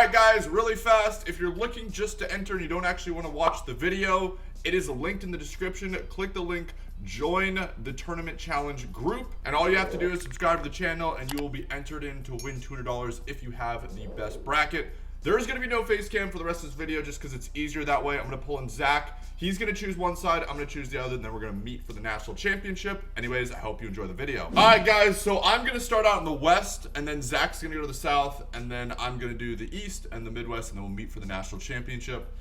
Alright guys, really fast, if you're looking just to enter and you don't actually want to watch the video, it is linked in the description. Click the link, join the tournament challenge group, and all you have to do is subscribe to the channel and you will be entered in to win $200 if you have the best bracket. There is going to be no face cam for the rest of this video just because it's easier that way. I'm going to pull in Zach. He's going to choose one side, I'm going to choose the other, and then we're going to meet for the national championship. Anyways, I hope you enjoy the video. Alright guys, so I'm going to start out in the west, and then Zach's going to go to the south, and then I'm going to do the east and the midwest, and then we'll meet for the national championship.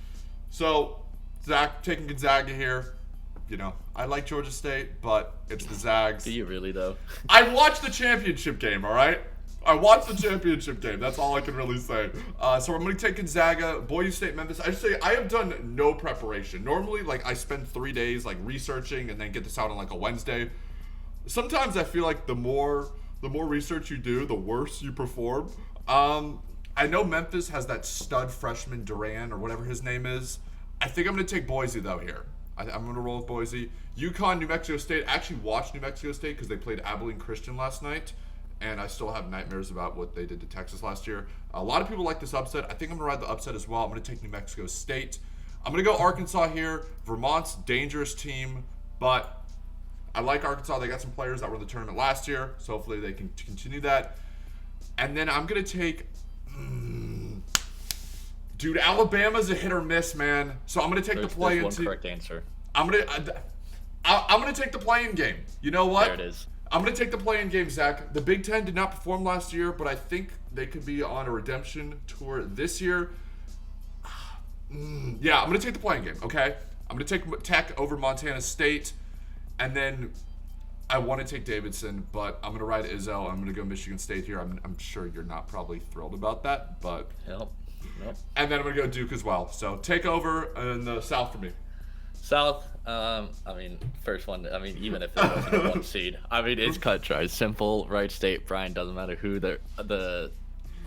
So, Zach, taking Gonzaga here. You know, I like Georgia State, but it's the Zags. Do you really, though? I watched the championship game, alright? I watched the championship game. That's all I can really say. So I'm going to take Gonzaga, Boise State, Memphis. I say I have done no preparation. Normally, like, I spend 3 days, like, researching and then get this out on, like, a Wednesday. Sometimes I feel like the more research you do, the worse you perform. I know Memphis has that stud freshman Duran or whatever his name is. I think I'm going to take Boise, though, here. I'm going to roll with Boise. UConn, New Mexico State. I actually watched New Mexico State because they played Abilene Christian last night. And I still have nightmares about what they did to Texas last year. A lot of people like this upset. I think I'm going to ride the upset as well. I'm going to take New Mexico State. I'm going to go Arkansas here. Vermont's dangerous team, but I like Arkansas. They got some players that were in the tournament last year, so hopefully they can continue that. And then I'm going to take... Dude, Alabama's a hit or miss, man. So I'm going to take the play-in. There's one correct answer. I'm going to take the play-in game. You know what? There it is. I'm going to take the play-in game, Zach. The Big Ten did not perform last year, but I think they could be on a redemption tour this year. Yeah, I'm going to take the play-in game, okay? I'm going to take Tech over Montana State, and then I want to take Davidson, but I'm going to ride Izzo. I'm going to go Michigan State here. I'm sure you're not probably thrilled about that, but... Nope. And then I'm going to go Duke as well. So take over in the South for me. South, I mean, first one, I mean, even if it wasn't a 1 seed, I mean, it's cut dry. Simple, right state, Brian, doesn't matter who the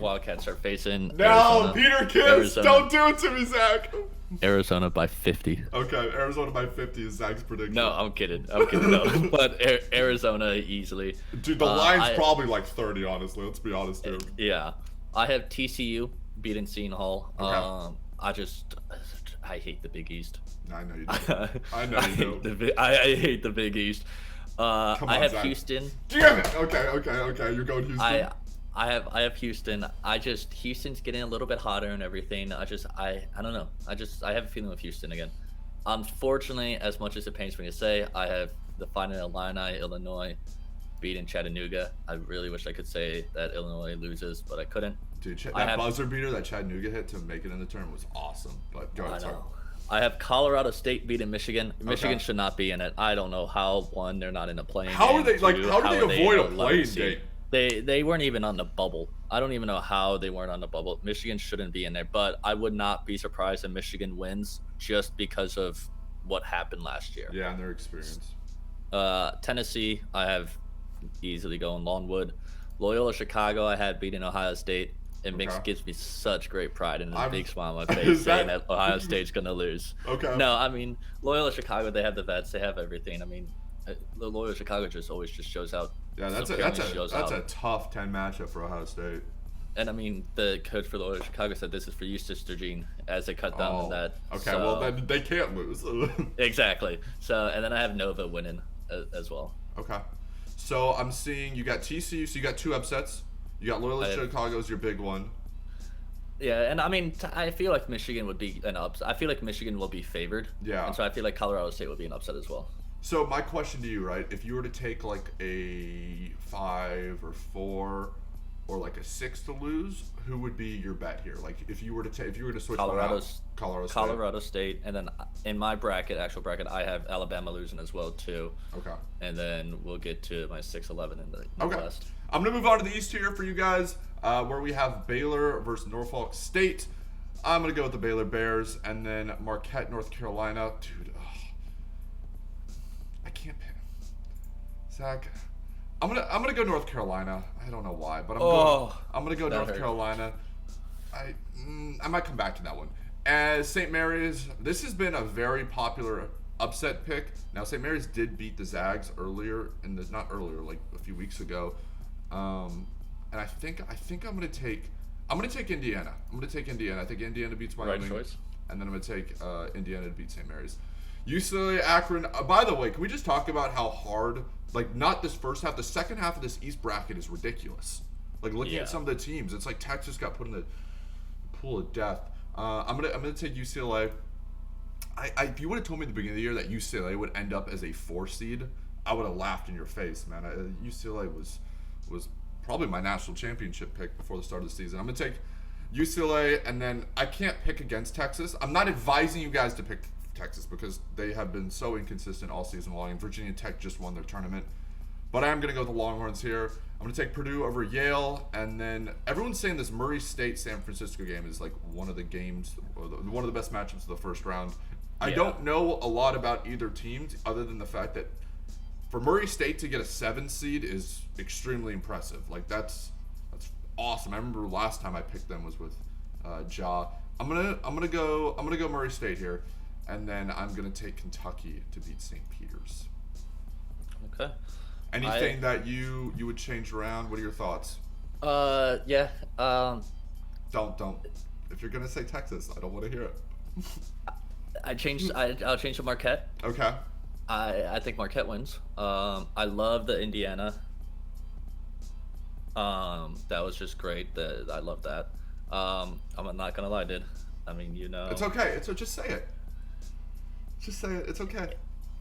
Wildcats are facing. No, Peter Kiss, don't do it to me, Zach. Arizona by 50. Okay, Arizona by 50 is Zach's prediction. No, I'm kidding, no. But Arizona easily. Dude, the line's probably like 30, honestly. Let's be honest here. Yeah. I have TCU beating Seton Hall. Okay. I hate the Big East. I know you do. I know you do. I hate the Big East. I have Zach. Houston. Damn it! Okay. You're going Houston. I have Houston. Houston's getting a little bit hotter and everything. I don't know. I have a feeling with Houston again. Unfortunately, as much as it pains me to say, I have the Fighting Illini, Illinois, beating Chattanooga. I really wish I could say that Illinois loses, but I couldn't. Dude, that buzzer beater that Chattanooga hit to make it in the tournament was awesome. But go ahead, sorry. I have Colorado State beating Michigan. Michigan should not be in it. I don't know how, one, they're not in a playing How game. Are they like? How do they avoid a playing game? They weren't even on the bubble. I don't even know how they weren't on the bubble. Michigan shouldn't be in there, but I would not be surprised if Michigan wins just because of what happened last year. Yeah, and their experience. Tennessee, I have easily going Longwood. Loyola Chicago, I had beating Ohio State. It gives me such great pride and a big smile on my face saying that Ohio State's going to lose. Okay. No, I mean, Loyola Chicago, they have the vets. They have everything. I mean, Loyola Chicago always shows out. Yeah, that's a tough 10 matchup for Ohio State. And, I mean, the coach for Loyola Chicago said this is for you, Sister Jean, as they cut down on that. Okay, so, well, then they can't lose. Exactly. So, and then I have Nova winning as well. Okay. So, I'm seeing you got TCU, so you got 2 upsets. You got Loyola Chicago's your big one. Yeah, and I mean, I feel like Michigan would be an upset. I feel like Michigan will be favored. Yeah. And so I feel like Colorado State would be an upset as well. So my question to you, right? If you were to take like a 5 or 4 or like a 6 to lose, who would be your bet here? Like if you were to switch Colorado State, and then in my actual bracket, I have Alabama losing as well too. Okay. And then we'll get to my 6-11 in the West. I'm gonna move on to the East here for you guys, where we have Baylor versus Norfolk State. I'm gonna go with the Baylor Bears, and then Marquette, North Carolina. Dude, I can't pick. Zach, I'm gonna go North Carolina. I don't know why, but I'm gonna go North Carolina. I might come back to that one. As St. Mary's, this has been a very popular upset pick. Now St. Mary's did beat the Zags like a few weeks ago. And I think I'm gonna take I'm gonna take Indiana. I think Indiana beats Wyoming. Right choice. And then I'm gonna take Indiana to beat St. Mary's. UCLA, Akron. By the way, can we just talk about how hard? Like, not this first half. The second half of this East bracket is ridiculous. Like, looking at some of the teams, it's like Texas got put in the pool of death. I'm gonna take UCLA. If you would have told me at the beginning of the year that UCLA would end up as a 4 seed, I would have laughed in your face, man. UCLA was probably my national championship pick before the start of the season. I'm gonna take UCLA, and then I can't pick against Texas. I'm not advising you guys to pick Texas because they have been so inconsistent all season long, and Virginia Tech just won their tournament. But I am going to go with the Longhorns here. I'm going to take Purdue over Yale, and then everyone's saying this Murray State-San Francisco game is like one of the games, or one of the best matchups of the first round. I don't know a lot about either team other than the fact that for Murray State to get a 7 seed is extremely impressive. Like, that's awesome. I remember last time I picked them was with Ja. I'm gonna go Murray State here, and then I'm gonna take Kentucky to beat St. Peter's. Okay. Anything that you would change around? What are your thoughts? Yeah. Don't. If you're gonna say Texas, I don't want to hear it. I'll change to Marquette. Okay. I think Marquette wins. I love the Indiana. That was just great. I love that. I'm not gonna lie, dude. I mean, It's okay. Just say it. Just say it. It's okay.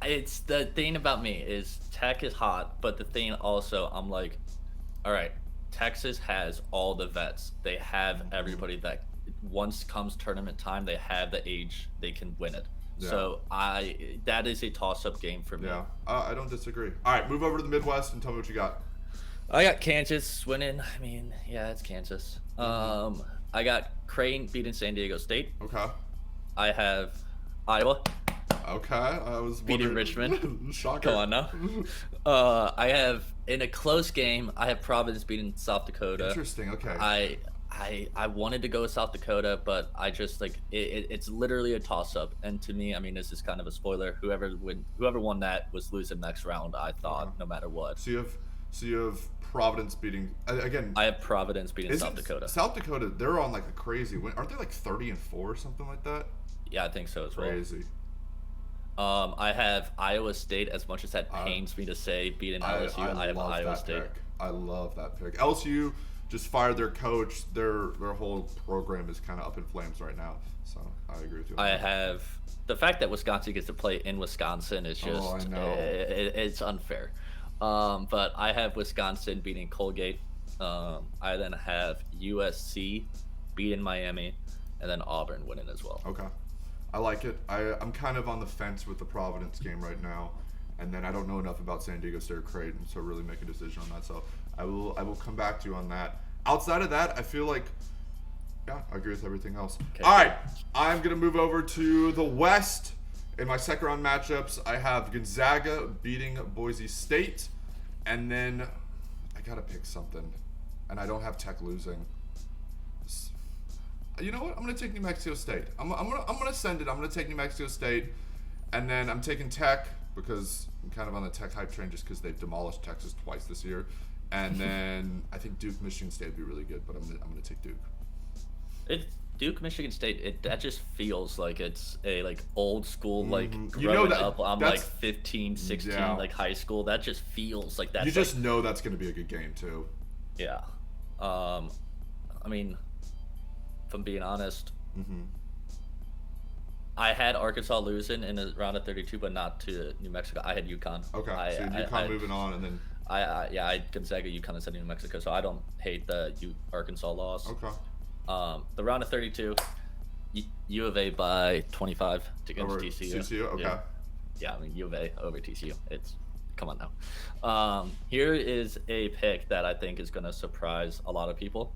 It's the thing about me is Tech is hot, but the thing also, I'm like, all right, Texas has all the vets. They have everybody that once comes tournament time, they have the age, they can win it. Yeah. So that is a toss-up game for me. Yeah, I don't disagree. All right, move over to the Midwest and tell me what you got. I got Kansas winning. I mean, yeah, it's Kansas. I got Creighton beating San Diego State. Okay. I have Iowa. Okay, I was beating Richmond. Shocker. Come on now. I have in a close game. I have Providence beating South Dakota. Interesting. Okay. I wanted to go with South Dakota, but I just like it's literally a toss-up. And to me, I mean, this is kind of a spoiler. Whoever won that was losing next round. I thought no matter what. So you have Providence beating again. I have Providence beating South Dakota. South Dakota, they're on like a crazy win. Aren't they like 30-4 or something like that? Yeah, I think so as well. Crazy. I have Iowa State, as much as that pains me to say, beating LSU. I have Iowa State. I love that pick. LSU just fired their coach. Their whole program is kind of up in flames right now. So I agree with you. I have the fact that Wisconsin gets to play in Wisconsin is just I know. It's unfair. But I have Wisconsin beating Colgate. I then have USC beating Miami, and then Auburn winning as well. Okay. I like it. I'm kind of on the fence with the Providence game right now, and then I don't know enough about San Diego State or Creighton to really make a decision on that. So I will come back to you on that. Outside of that, I feel like, yeah, I agree with everything else. Okay, all right, I'm gonna move over to the West. In my second round matchups, I have Gonzaga beating Boise State, and then I gotta pick something, and I don't have Tech losing. You know what? I'm gonna take New Mexico State. I'm gonna send it. I'm gonna take New Mexico State, and then I'm taking Tech because I'm kind of on the Tech hype train just because they've demolished Texas twice this year, and then I think Duke Michigan State would be really good, but I'm gonna take Duke. Duke Michigan State. That just feels like it's a old school growing up. I'm like 15, 16, like high school. That just feels like that. You just know that's gonna be a good game too. Yeah. I mean, if I'm being honest, I had Arkansas losing in the round of 32, but not to New Mexico. I had UConn. Okay, so UConn moving on, and then I had Gonzaga, UConn, and New Mexico, so I don't hate the Arkansas loss. Okay. The round of 32, U of A by 25 against over TCU. TCU, okay. Yeah, I mean U of A over TCU. Come on now. Here is a pick that I think is going to surprise a lot of people.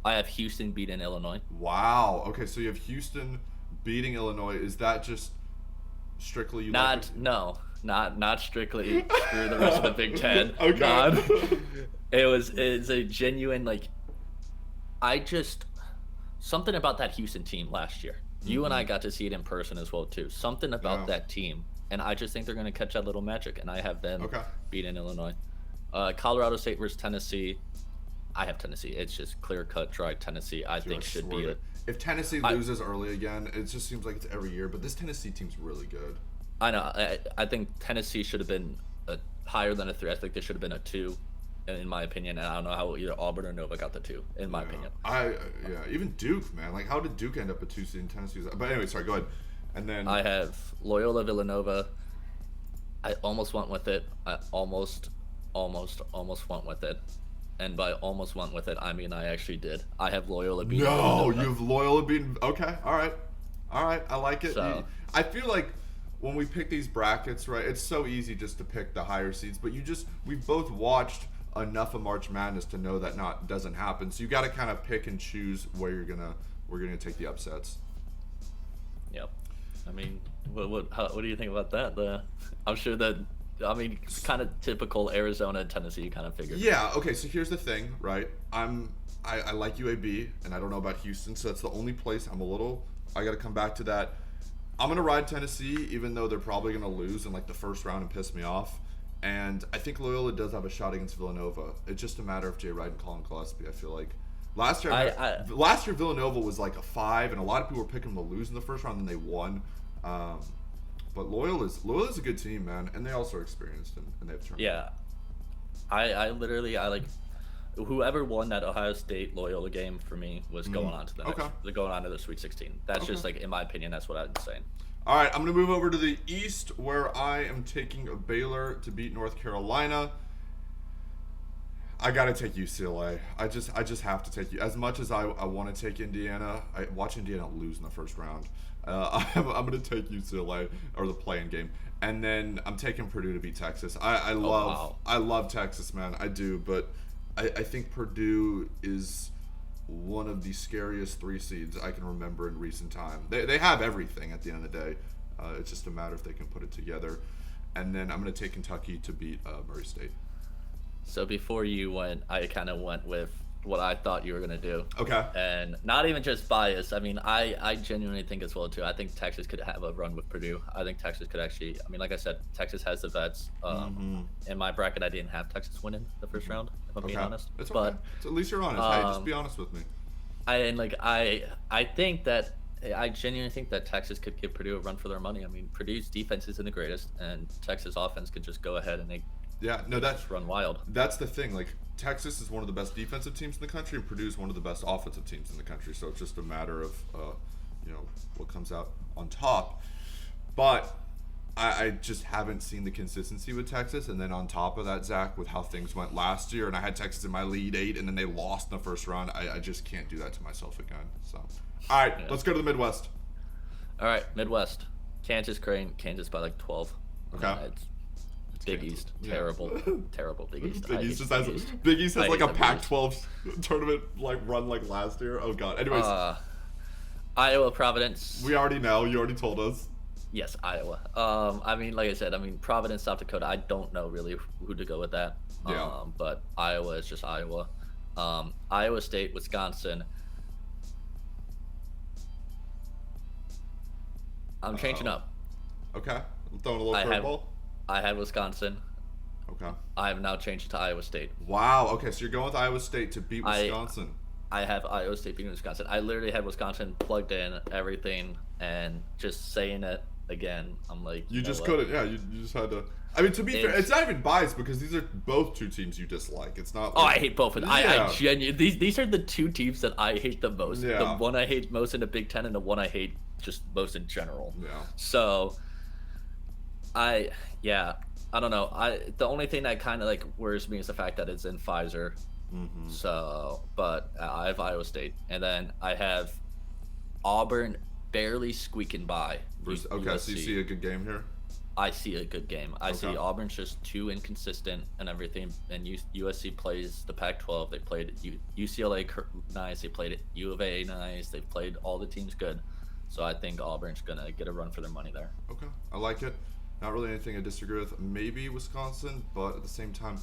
I have Houston beating Illinois. Wow. Okay, so you have Houston beating Illinois. Is that just strictly not strictly screw the rest of the Big Ten. Okay. It's a genuine something about that Houston team last year. You and I got to see it in person as well too. Something about that team, and I just think they're going to catch that little magic, and I have them beating Illinois. Colorado State versus Tennessee. I have Tennessee. It's just clear cut, dry Tennessee. I think should be a. If Tennessee loses early again, it just seems like it's every year. But this Tennessee team's really good. I know. I think Tennessee should have been higher than a 3. I think they should have been a 2, in my opinion. And I don't know how either Auburn or Nova got the 2, in my opinion. Even Duke, man. Like, how did Duke end up a 2 seed in Tennessee? But anyway, sorry, go ahead. And then I have Loyola Villanova. I almost went with it. I almost went with it. And by almost went with it, I mean I actually did. I have Loyola beating No, Villanova. you have Loyola beating. Okay, all right. I like it. So- I feel like when we pick these brackets, right, it's so easy just to pick the higher seeds. But we've both watched enough of March Madness to know that doesn't happen. So you got to kind of pick and choose where we're gonna take the upsets. Yep. I mean, what do you think about that? I'm sure that. I mean, kind of typical Arizona and Tennessee kind of figure. Yeah. Okay. So here's the thing, right? I like UAB, and I don't know about Houston, so that's the only place I got to come back to that. I'm gonna ride Tennessee, even though they're probably gonna lose in like the first round and piss me off. And I think Loyola does have a shot against Villanova. It's just a matter of Jay Wright and Colin Gillespie. I feel like last year Villanova was like a 5, and a lot of people were picking them to lose in the first round, and they won. But Loyola's a good team, man, and they also are experienced and they've turned. Yeah, I literally like whoever won that Ohio State Loyola game for me was going on to the next, going on to the Sweet 16. That's just like in my opinion, that's what I'd say. All right, I'm gonna move over to the East where I am taking Baylor to beat North Carolina. I gotta take UCLA. I just have to take you. As much as I want to take Indiana, I watch Indiana lose in the first round. I'm gonna take UCLA or the play-in game, and then I'm taking Purdue to beat Texas. I love Texas, man. I do, but I think Purdue is one of the scariest 3 seeds I can remember in recent time. They have everything at the end of the day. It's just a matter if they can put it together. And then I'm gonna take Kentucky to beat Murray State. So before you went, I kind of went with what I thought you were going to do. Okay. And not even just bias. I mean, I genuinely think as well, too. I think Texas could have a run with Purdue. I think Texas could actually, I mean, like I said, Texas has the vets. In my bracket, I didn't have Texas winning the first round, if I'm being honest. It's but, okay. So at least you're honest. Hey, just be honest with me. I think that, I genuinely think that Texas could give Purdue a run for their money. I mean, Purdue's defense isn't the greatest, and Texas offense could just go ahead and just run wild. That's the thing. Like, Texas is one of the best defensive teams in the country, and Purdue is one of the best offensive teams in the country. So it's just a matter of, what comes out on top. But I just haven't seen the consistency with Texas. And then on top of that, Zach, with how things went last year, and I had Texas in my lead 8, and then they lost in the first round. I just can't do that to myself again. So, all right, let's go to the Midwest. All right, Midwest. Kansas by like 12. Okay. Big East, terrible Big East. Big East has like a Pac-12 tournament run like last year. Oh god. Anyways, Iowa, Providence. We already know. You already told us. Yes, Iowa. I mean, like I said, Providence, South Dakota. I don't know really who to go with that. Yeah. But Iowa is just Iowa. Iowa State, Wisconsin. I'm changing up. Okay. I'm throwing a little curveball. I had Wisconsin. Okay. I have now changed to Iowa State. Wow. Okay, so you're going with Iowa State to beat Wisconsin. I have Iowa State beating Wisconsin. I literally had Wisconsin plugged in, everything, and just saying it again. I'm like, you just couldn't. Yeah, you just had to. I mean, to be fair, it's not even biased because these are both 2 teams you dislike. It's not. I hate both of them. I genuinely these are the 2 teams that I hate the most. Yeah. The one I hate most in the Big Ten, and the one I hate just most in general. Yeah. So, I don't know. The only thing that kind of like worries me is the fact that it's in Pfizer. Mm-hmm. So, but I have Iowa State, and then I have Auburn barely squeaking by. Okay, so you see a good game here? I see a good game. I see Auburn's just too inconsistent and everything. And USC plays the Pac-12. They played UCLA nice. They played U of A nice. They've played all the teams good. So I think Auburn's gonna get a run for their money there. Okay, I like it. Not really anything I disagree with. Maybe Wisconsin, but at the same time,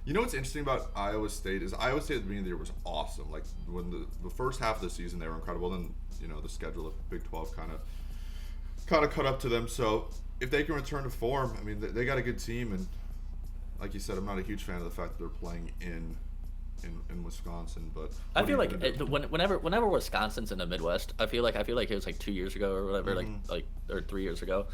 you know what's interesting about Iowa State is Iowa State at the beginning of the year was awesome. Like when the first half of the season they were incredible. Then the schedule of Big 12 kind of caught up to them. So if they can return to form, I mean they got a good team, and like you said, I'm not a huge fan of the fact that they're playing in in Wisconsin. But I what are feel you like gonna do? whenever Wisconsin's in the Midwest, I feel like it was like 2 years ago or whatever, like or 3 years ago,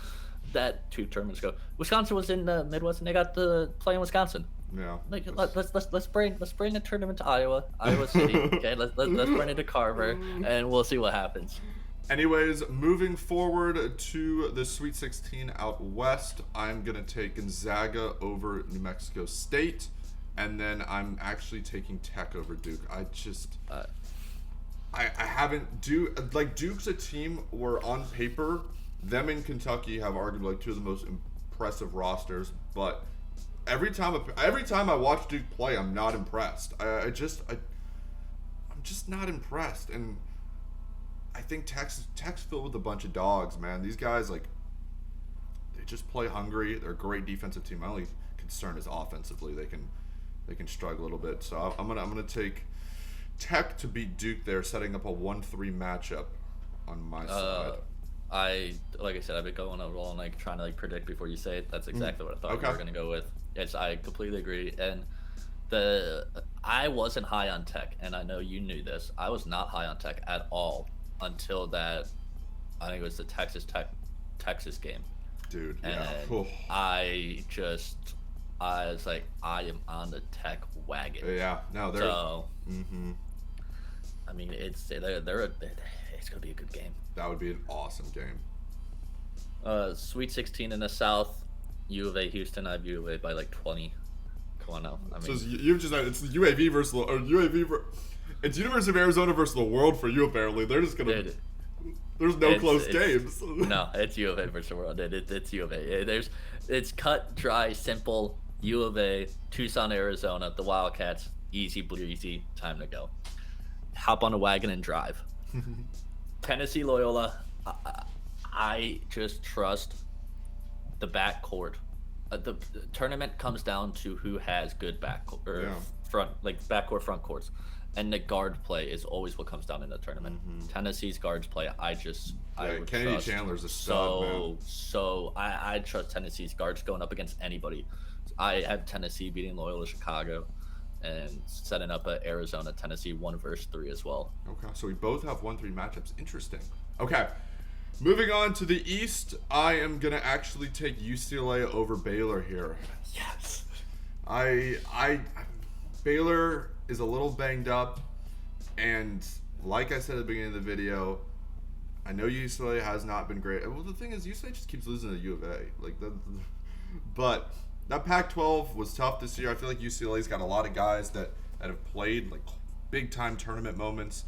that two tournaments ago, Wisconsin was in the Midwest and they got to play in Wisconsin. Yeah. Like let's bring a tournament to Iowa City. Okay, let's bring it to Carver, and we'll see what happens. Anyways, moving forward to the Sweet 16 out west, I'm going to take Gonzaga over New Mexico State, and then I'm actually taking Tech over Duke. I haven't Duke's a team where on paper them and Kentucky have arguably like two of the most impressive rosters, but every time I watch Duke play, I'm not impressed. I'm just not impressed, and I think Tech's filled with a bunch of dogs, man. These guys, like, they just play hungry. They're a great defensive team. My only concern is offensively. They can struggle a little bit. So I'm gonna take Tech to beat Duke there, setting up a 1-3 matchup on my side. Like I said, I've been going over all and like trying to like predict before you say it. That's exactly what I thought you were gonna go with. Yes, I completely agree. And I wasn't high on Tech, and I know you knew this. I was not high on Tech at all until that. I think it was the Texas game. Dude, and yeah. I was like, I am on the Tech wagon. Yeah, no, they're. So, I mean, it's gonna be a good game. That would be an awesome game. Sweet 16 in the South, U of A Houston. I have U of A by like 20. Come on now. I mean, so you've just it's UAV versus it's University of Arizona versus the world for you. Apparently, they're just gonna. There's no close games. No, it's U of A versus the world. It's U of A. It's cut, dry, simple. U of A, Tucson, Arizona, the Wildcats, easy breezy, time to go. Hop on a wagon and drive. Tennessee, Loyola, I just trust the backcourt. The tournament comes down to who has good backcourt, front courts, and the guard play is always what comes down in the tournament. Tennessee's guards play, I would Kennedy trust Chandler's a stud, man. So I trust Tennessee's guards going up against anybody. I have Tennessee beating Loyola Chicago and setting up a Arizona Tennessee 1 versus 3 as well. Okay, so we both have 1-3 matchups. Interesting. Okay, moving on to the East, I am gonna actually take UCLA over Baylor here. Yes. Baylor is a little banged up, and like I said at the beginning of the video, I know UCLA has not been great. Well, the thing is, UCLA just keeps losing to U of A. But that Pac-12 was tough this year. I feel like UCLA's got a lot of guys that have played like big time tournament moments,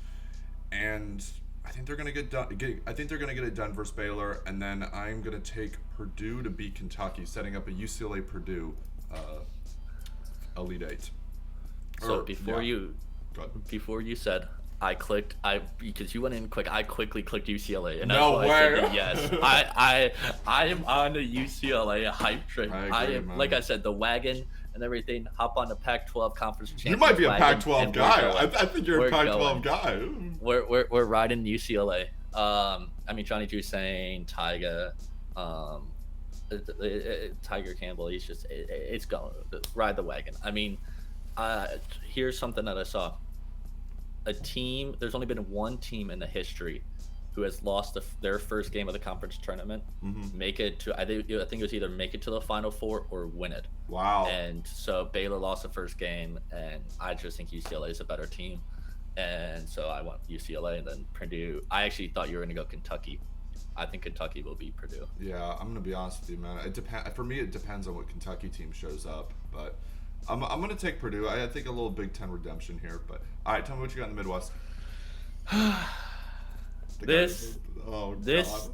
and I think they're gonna get it done versus Baylor, and then I'm gonna take Purdue to beat Kentucky, setting up a UCLA Purdue Elite Eight. So before you said, because you went in quick, I quickly clicked UCLA, and that's No why way. I said yes. I am on the UCLA hype train. I agree, am, man. like I said, the wagon and everything. Hop on the Pac-12 conference championship. You might be a wagon, Pac-12 and guy. I think you're We're a Pac-12 going. guy. We're riding UCLA. I mean, Johnny Drew saying Tyga, Tiger Campbell. It's going ride the wagon. I mean, here's something that I saw. There's only been one team in the history who has lost their first game of the conference tournament, make it to I think it was either make it to the Final Four or win it. Wow. And so Baylor lost the first game, and I just think UCLA is a better team, and so I want UCLA. And then Purdue, I actually thought you were going to go Kentucky. I think Kentucky will beat Purdue. Yeah, I'm gonna be honest with you, man. For me, it depends on what Kentucky team shows up, but I'm gonna take Purdue. I think a little Big Ten redemption here, but all right, tell me what you got in the Midwest. This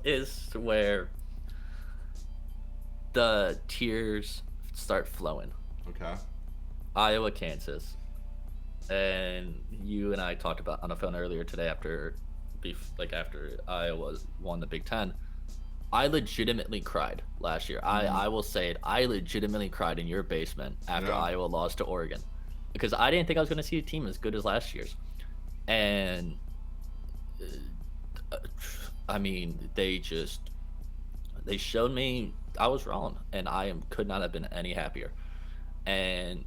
is where the tears start flowing. Okay. Iowa, Kansas, and you and I talked about on the phone earlier today after Iowa won the Big Ten. I legitimately cried last year. I will say it. I legitimately cried in your basement after Iowa lost to Oregon, because I didn't think I was going to see a team as good as last year's. And I mean, they showed me I was wrong, and could not have been any happier. And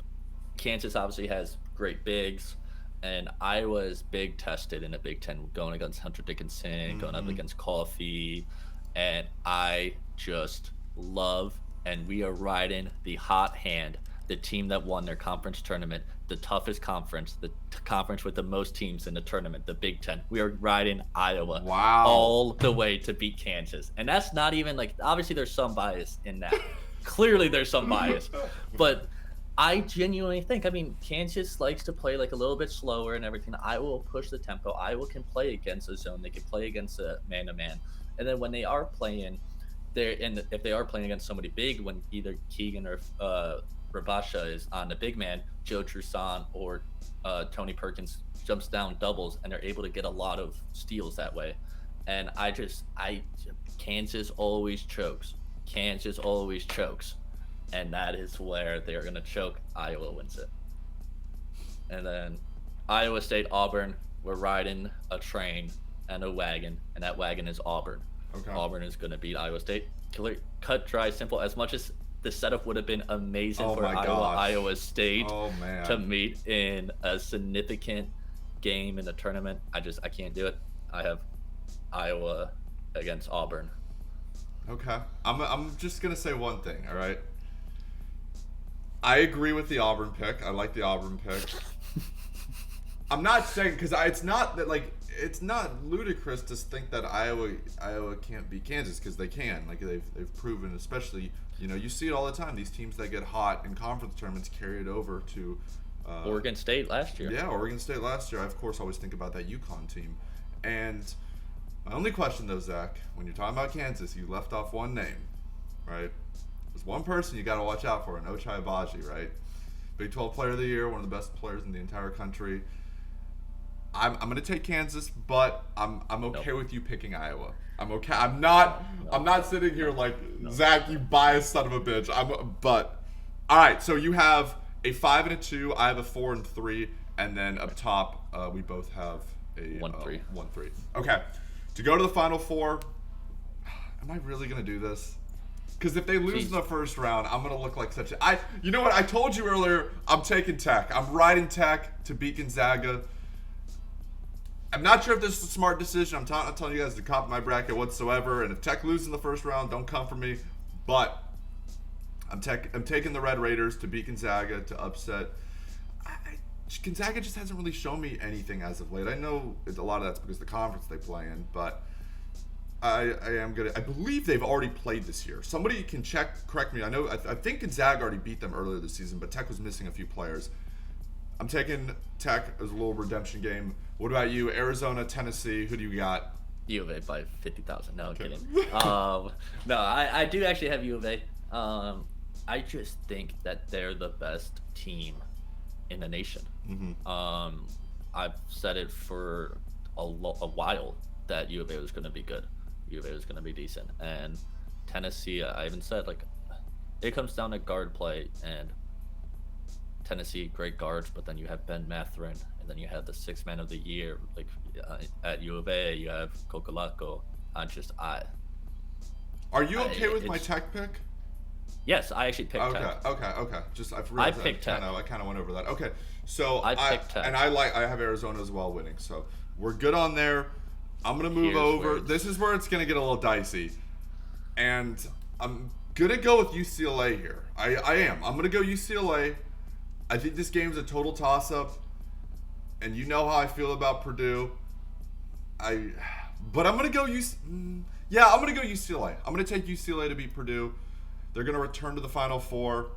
Kansas obviously has great bigs, and Iowa's big tested in the Big Ten, going against Hunter Dickinson, going up against Coffee, and I just love, and we are riding the hot hand, the team that won their conference tournament, the toughest conference, the conference with the most teams in the tournament, the Big Ten. We are riding Iowa all the way to beat Kansas. And that's not even like, obviously there's some bias in that. Clearly there's some bias. But I genuinely think, I mean, Kansas likes to play like a little bit slower and everything. Iowa will push the tempo. Iowa can play against a zone. They can play against a man-to-man. And then when they are playing, if they are playing against somebody big, when either Keegan or Rabasha is on the big man, Joe Trusan or Tony Perkins jumps down doubles, and they're able to get a lot of steals that way. And Kansas always chokes. Kansas always chokes. And that is where they're going to choke. Iowa wins it. And then Iowa State, Auburn, we're riding a train and a wagon, and that wagon is Auburn. Okay. Auburn is going to beat Iowa State. Cut, dry, simple. As much as the setup would have been amazing for Iowa State to meet in a significant game in the tournament, I can't do it. I have Iowa against Auburn. Okay. I'm just going to say one thing, all right? I agree with the Auburn pick. I like the Auburn pick. I'm not saying, because it's not that, like, it's not ludicrous to think that Iowa can't beat Kansas, because they can. Like, they've proven, especially, you know, you see it all the time. These teams that get hot in conference tournaments carry it over to Oregon State last year. Yeah, Oregon State last year. I, of course, always think about that UConn team. And my only question, though, Zach, when you're talking about Kansas, you left off one name, right? There's one person you got to watch out for, an Ochai Agbaji, right? Big 12 Player of the Year, one of the best players in the entire country. I'm going to take Kansas, but I'm okay with you picking Iowa. I'm okay. I'm not sitting here like, Zach, you biased son of a bitch. But all right, so you have a 5 and a 2, I have a 4 and 3, and then up top we both have a 1-3. 1-3. Okay. To go to the Final Four, am I really going to do this? Because if they lose in the first round, I'm going to look like such a... You know what? I told you earlier, I'm taking Tech. I'm riding Tech to beat Gonzaga. I'm not sure if this is a smart decision. I'm not telling you guys to copy my bracket whatsoever. And if Tech loses in the first round, don't come for me. But I'm taking the Red Raiders to beat Gonzaga, to upset. Gonzaga just hasn't really shown me anything as of late. I know a lot of that's because of the conference they play in, but I believe they've already played this year. Somebody can correct me. I think Gonzaga already beat them earlier this season, but Tech was missing a few players. I'm taking Tech as a little redemption game. What about you? Arizona, Tennessee, who do you got? U of A by 50,000. No, I'm kidding. No, I do actually have U of A. I just think that they're the best team in the nation. Mm-hmm. I've said it for a while that U of A was going to be good. U of A was going to be decent. And Tennessee, I even said, like, it comes down to guard play, and Tennessee, great guards, but then you have Ben Mathurin, and then you have the 6th man of the year, like at U of A, you have Kokolako. Are you okay with my Tech pick? Yes, I actually picked Tech. Okay. I picked Tech. I kind of went over that. Okay, so I picked Tech, and I have Arizona as well winning, so we're good on there. I'm gonna move over. This is where it's gonna get a little dicey, and I'm gonna go with UCLA here. I am. I'm gonna go UCLA. I think this game's a total toss-up, and you know how I feel about Purdue. But I'm gonna go I'm gonna go UCLA. I'm gonna take UCLA to beat Purdue. They're gonna return to the Final Four.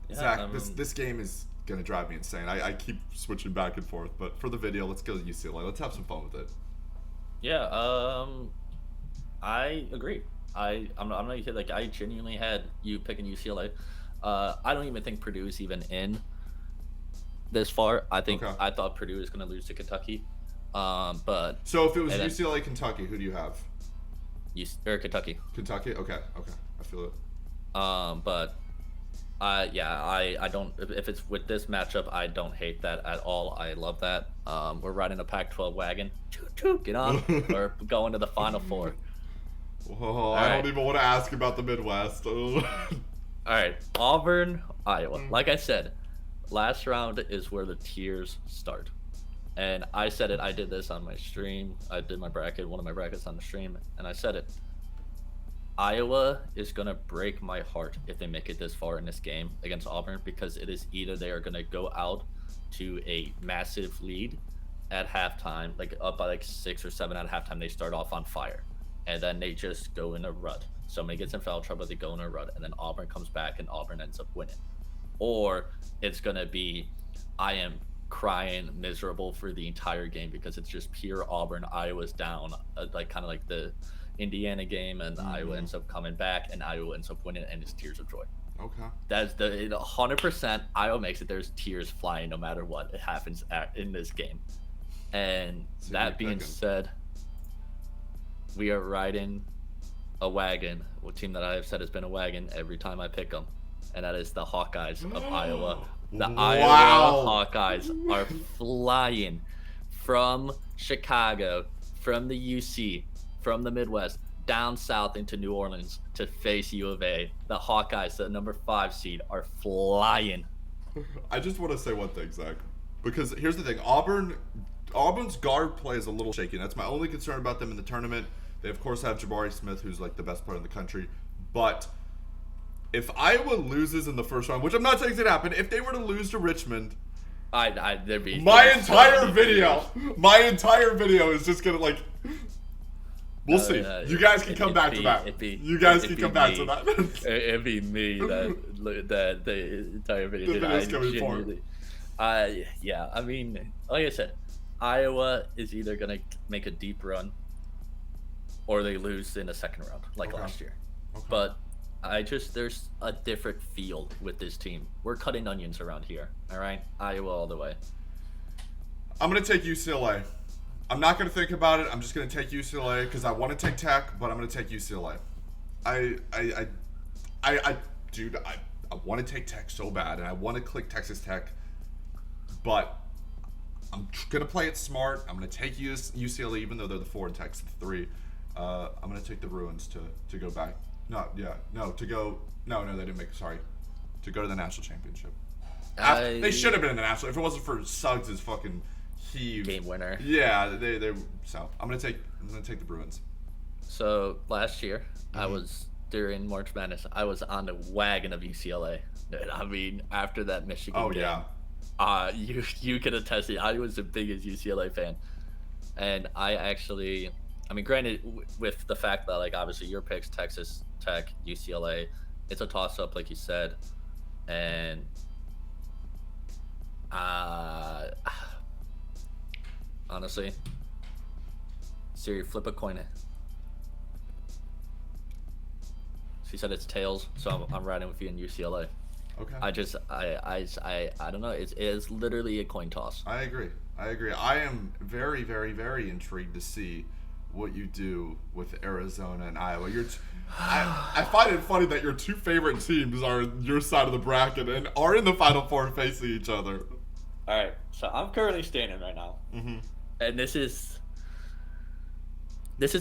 Yeah, Zach, this game is gonna drive me insane. I keep switching back and forth, but for the video, let's go to UCLA. Let's have some fun with it. Yeah, I agree. I'm not like, I genuinely had you picking UCLA. I don't even think Purdue is even in this far. I thought Purdue is going to lose to Kentucky. But so if it was UCLA, Kentucky, who do you have? Kentucky. Kentucky. Okay. I feel it. But I don't. If it's with this matchup, I don't hate that at all. I love that. We're riding a Pac-12 wagon. Get on. We're going to the Final Four. Whoa, I don't even want to ask about the Midwest. All right, Auburn, Iowa. Like I said, last round is where the tiers start. And I said it, I did this on my stream. I did my bracket, one of my brackets on the stream, and I said it. Iowa is going to break my heart if they make it this far in this game against Auburn, because it is either they are going to go out to a massive lead at halftime, like up by like 6 or 7 at halftime, they start off on fire, and then they just go in a rut. Somebody gets in foul trouble, they go in a rut, and then Auburn comes back and Auburn ends up winning. Or it's going to be, I am crying miserable for the entire game because it's just pure Auburn. Iowa's down, like kind of like the Indiana game, and Iowa ends up coming back and Iowa ends up winning, and it's tears of joy. Okay. That's the 100%. Iowa makes it. There's tears flying no matter what it happens in this game. And So that being said, we are riding a wagon. A team that I have said has been a wagon every time I pick them, and that is the Hawkeyes of Iowa. The Iowa Hawkeyes are flying from Chicago, from the UC, from the Midwest, down south into New Orleans to face U of A. The Hawkeyes, the number 5 seed, are flying. I just want to say one thing, Zach, because here's the thing: Auburn's guard play is a little shaky. That's my only concern about them in the tournament. They of course have Jabari Smith, who's like the best player in the country, but if Iowa loses in the first round, which I'm not saying is gonna happen, if they were to lose to Richmond, there'd be my entire video is just gonna like. We'll see. You guys can come back to that. You guys can come back to that. It'd be me that the entire video. The video's coming forward. Yeah, I mean, like I said, Iowa is either gonna make a deep run, or they lose in the second round, like last year. Okay. But there's a different feel with this team. We're cutting onions around here. All right, Iowa all the way. I'm gonna take UCLA. I'm not gonna think about it. I'm just gonna take UCLA because I want to take Tech, but I'm gonna take UCLA. Dude, I want to take Tech so bad, and I want to click Texas Tech, but I'm gonna play it smart. I'm gonna take UCLA, even though they're the 4 and Tech's the 3. I'm gonna take the Bruins to go back. No, they didn't make. Sorry, to go to the national championship. They should have been in the national if it wasn't for Suggs' fucking heave game winner. Yeah, they. So I'm gonna take the Bruins. So last year, I was during March Madness. I was on the wagon of UCLA. And I mean, after that Michigan game, you can attest it. I was the biggest UCLA fan, and I mean, granted, with the fact that like obviously your picks, Texas Tech, UCLA, it's a toss-up, like you said, and honestly, Siri, flip a coin. She said it's tails, so I'm riding with you in UCLA. Okay. I don't know. It is literally a coin toss. I agree. I am very, very, very intrigued to see what you do with Arizona and Iowa. I find it funny that your 2 favorite teams are on your side of the bracket and are in the Final Four facing each other. All right, so I'm currently standing right now, and this is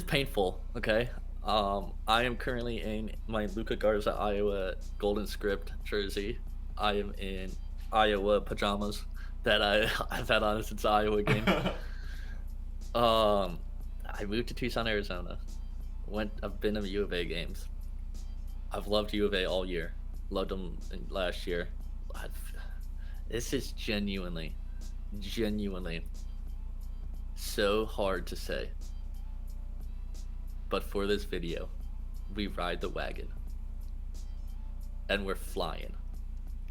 painful. Okay, I am currently in my Luka Garza Iowa Golden Script jersey. I am in Iowa pajamas that I've had on since the Iowa game. I moved to Tucson, Arizona. I've been to U of A games. I've loved U of A all year. Loved them last year. This is genuinely so hard to say. But for this video, we ride the wagon. And we're flying.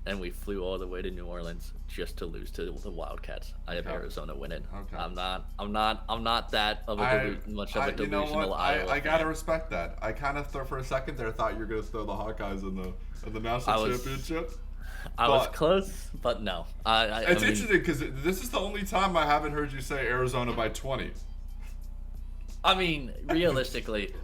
And we flew all the way to New Orleans just to lose to the Wildcats. I have Arizona winning. Okay. I'm not that of a much of a delusional Iowa I gotta respect that. I kind of for a second there thought you were gonna throw the Hawkeyes in the national championship. I was close, but no. It's interesting because this is the only time I haven't heard you say Arizona by 20. I mean, realistically,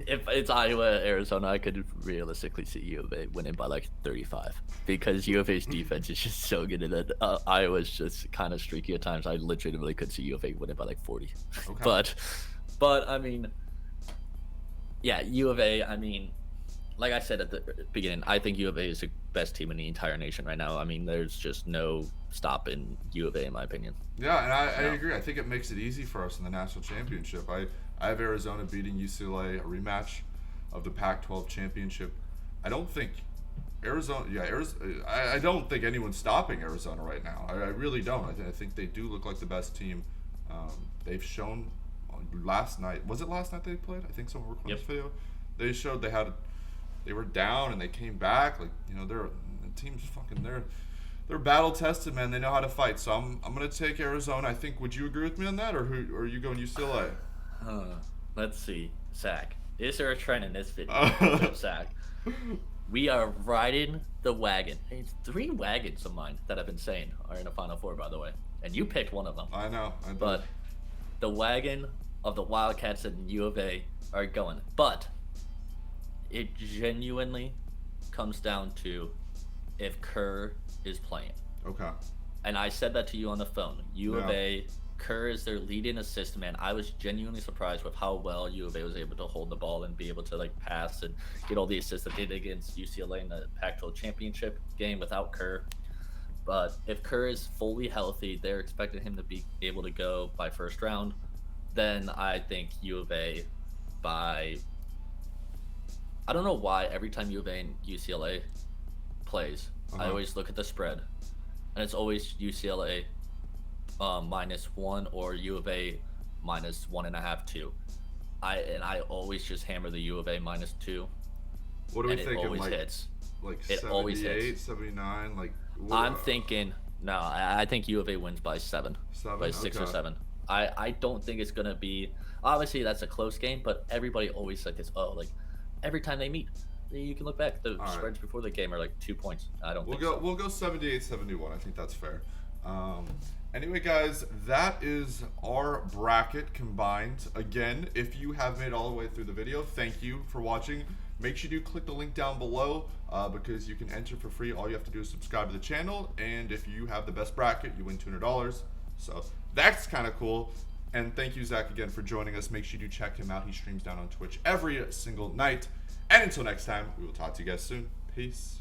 if it's Iowa, Arizona, I could realistically see U of A winning by like 35 because U of A's defense is just so good at it. Iowa's just kind of streaky at times. I legitimately could see U of A winning by like 40. Okay. But I mean, yeah, U of A. I mean, like I said at the beginning, I think U of A is the best team in the entire nation right now. I mean, there's just no stopping U of A in my opinion. Yeah, and I No. agree. I think it makes it easy for us in the national championship. I have Arizona beating UCLA, a rematch of the Pac-12 championship. I don't think Arizona. Yeah, Arizona. I don't think anyone's stopping Arizona right now. I really don't. I think they do look like the best team. They've shown last night. Was it last night they played? I think someone recorded this video. They showed they were down and they came back. Like the team's fucking they're battle tested, man. They know how to fight. So I'm gonna take Arizona. I think. Would you agree with me on that, or are you going UCLA? Let's see, Zach. Is there a trend in this video? Zach, we are riding the wagon. Hey, it's 3 wagons of mine that I've been saying are in the Final Four, by the way, and you picked one of them. I know. But the wagon of the Wildcats and U of A are going. But it genuinely comes down to if Kerr is playing. Okay. And I said that to you on the phone. U of A, Kerr is their leading assist man. I was genuinely surprised with how well U of A was able to hold the ball and be able to like pass and get all the assists that they did against UCLA in the Pac-12 championship game without Kerr. But if Kerr is fully healthy, they're expecting him to be able to go by first round. Then I think U of A by... I don't know why every time U of A and UCLA plays, I always look at the spread. And it's always UCLA -1 or U of A -1.5, 2. I always just hammer the U of A -2. What are we thinking? It always like, hits. Like It 78, always hits. 79? Like I'm thinking no. I think U of A wins by 7, by 6 or Okay. 7. I don't think it's gonna be. Obviously, that's a close game, but everybody always like this. Oh, like every time they meet, you can look back. The right. spreads before the game are like 2 points. I don't think We'll go 78, 71. I think that's fair. Anyway, guys, that is our bracket combined. Again, if you have made it all the way through the video, thank you for watching. Make sure you click the link down below because you can enter for free. All you have to do is subscribe to the channel, and if you have the best bracket, you win $200. So that's kind of cool. And thank you, Zach, again for joining us. Make sure you check him out. He streams down on Twitch every single night. And until next time, we will talk to you guys soon. Peace.